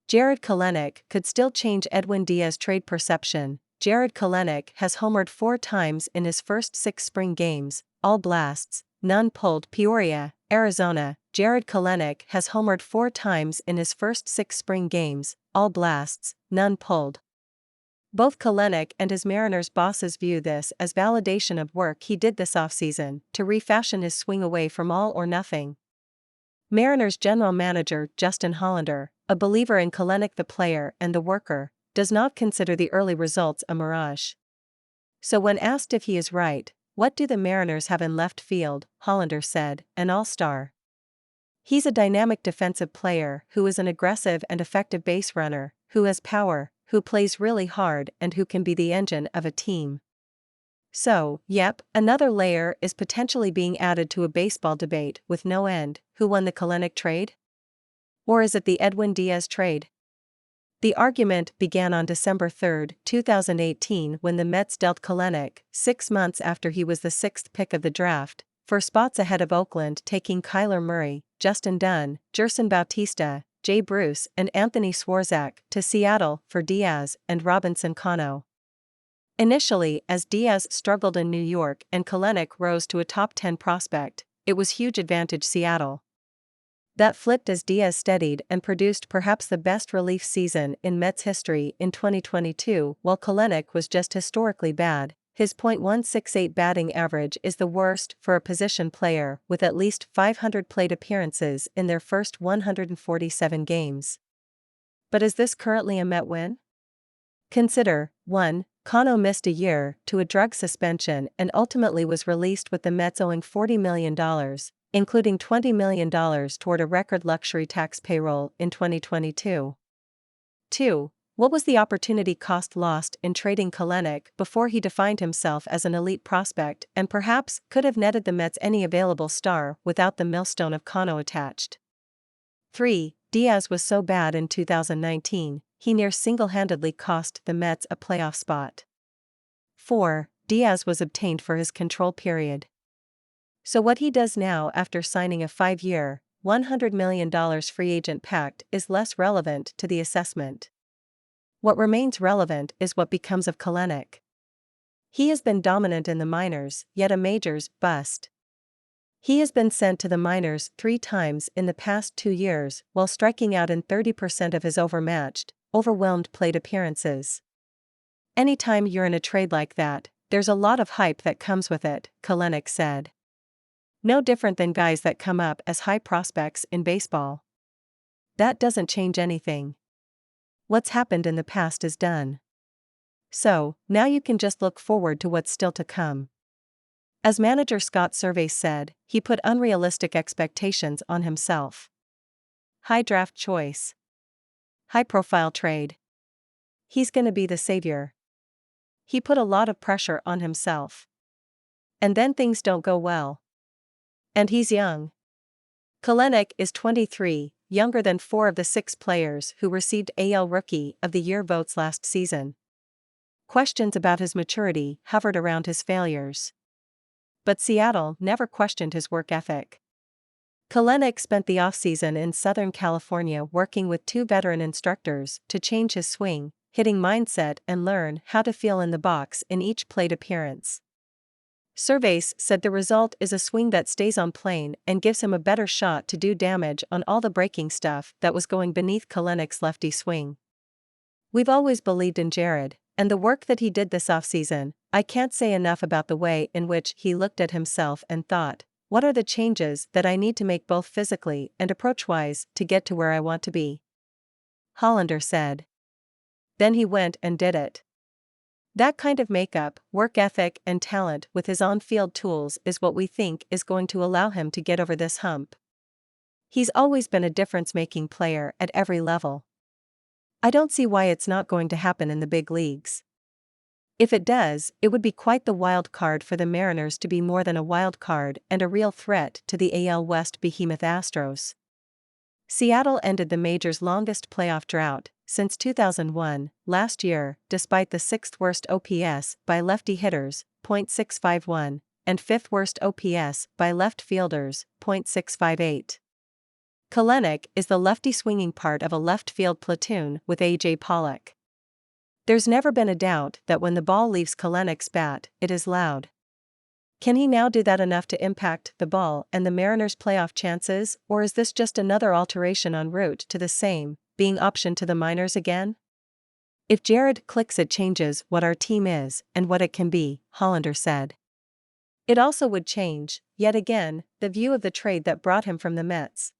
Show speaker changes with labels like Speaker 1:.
Speaker 1: Jared Kelenic could still change Edwin Diaz trade perception. Jared Kelenic has homered 4 times in his first 6 spring games, all blasts, none pulled. Peoria, Arizona. Jared Kelenic has homered 4 times in his first 6 spring games, all blasts, none pulled. Both Kelenic and his Mariners bosses view this as validation of work he did this offseason to refashion his swing away from all or nothing. Mariners general manager Justin Hollander, a believer in Kelenic the player and the worker, does not consider the early results a mirage. So when asked if he is right, what do the Mariners have in left field, Hollander said, an all-star. He's a dynamic defensive player who is an aggressive and effective base runner, who has power, who plays really hard and who can be the engine of a team. So, yep, another layer is potentially being added to a baseball debate with no end. Who won the Kelenic trade? Or is it the Edwin Diaz trade? The argument began on December 3, 2018 when the Mets dealt Kelenic, 6 months after he was the 6th pick of the draft, for spots ahead of Oakland taking Kyler Murray, Justin Dunn, Gerson Bautista, Jay Bruce and Anthony Swarzak to Seattle for Diaz and Robinson Cano. Initially, as Diaz struggled in New York and Kelenic rose to a top 10 prospect, it was huge advantage Seattle. That flipped as Diaz steadied and produced perhaps the best relief season in Mets history in 2022, while Kelenic was just historically bad. His .168 batting average is the worst for a position player with at least 500 plate appearances in their first 147 games. But is this currently a Met win? Consider, 1. Cano missed a year to a drug suspension and ultimately was released with the Mets owing $40 million, including $20 million toward a record luxury tax payroll in 2022. 2. What was the opportunity cost lost in trading Kelenic before he defined himself as an elite prospect and perhaps could have netted the Mets any available star without the millstone of Cano attached? 3. Diaz was so bad in 2019, he near single-handedly cost the Mets a playoff spot. 4. Diaz was obtained for his control period. So what he does now after signing a 5-year, $100 million free agent pact is less relevant to the assessment. What remains relevant is what becomes of Kelenic. He has been dominant in the minors, yet a majors bust. He has been sent to the minors 3 times in the past 2 years while striking out in 30% of his overmatched, overwhelmed plate appearances. Anytime you're in a trade like that, there's a lot of hype that comes with it, Kelenic said. No different than guys that come up as high prospects in baseball. That doesn't change anything. What's happened in the past is done. So, now you can just look forward to what's still to come. As manager Scott Servais said, he put unrealistic expectations on himself. High draft choice. High-profile trade. He's gonna be the savior. He put a lot of pressure on himself. And then things don't go well. And he's young. Kelenic is 23, younger than 4 of the 6 players who received AL Rookie of the Year votes last season. Questions about his maturity hovered around his failures. But Seattle never questioned his work ethic. Kelenic spent the offseason in Southern California working with 2 veteran instructors to change his swing, hitting mindset and learn how to feel in the box in each plate appearance. Servais said the result is a swing that stays on plane and gives him a better shot to do damage on all the breaking stuff that was going beneath Kelenic's lefty swing. We've always believed in Jared, and the work that he did this offseason. I can't say enough about the way in which he looked at himself and thought, what are the changes that I need to make both physically and approach-wise to get to where I want to be? Hollander said. Then he went and did it. That kind of makeup, work ethic and talent with his on-field tools is what we think is going to allow him to get over this hump. He's always been a difference-making player at every level. I don't see why it's not going to happen in the big leagues. If it does, it would be quite the wild card for the Mariners to be more than a wild card and a real threat to the AL West behemoth Astros. Seattle ended the major's longest playoff drought since 2001 last year, despite the 6th worst OPS by lefty hitters, .651, and 5th worst OPS by left fielders, .658. Kelenic is the lefty swinging part of a left field platoon with A.J. Pollock. There's never been a doubt that when the ball leaves Kelenic's bat, it is loud. Can he now do that enough to impact the ball and the Mariners' playoff chances, or is this just another alteration en route to the same, being optioned to the minors again? If Jared clicks, it changes what our team is and what it can be, Hollander said. It also would change, yet again, the view of the trade that brought him from the Mets.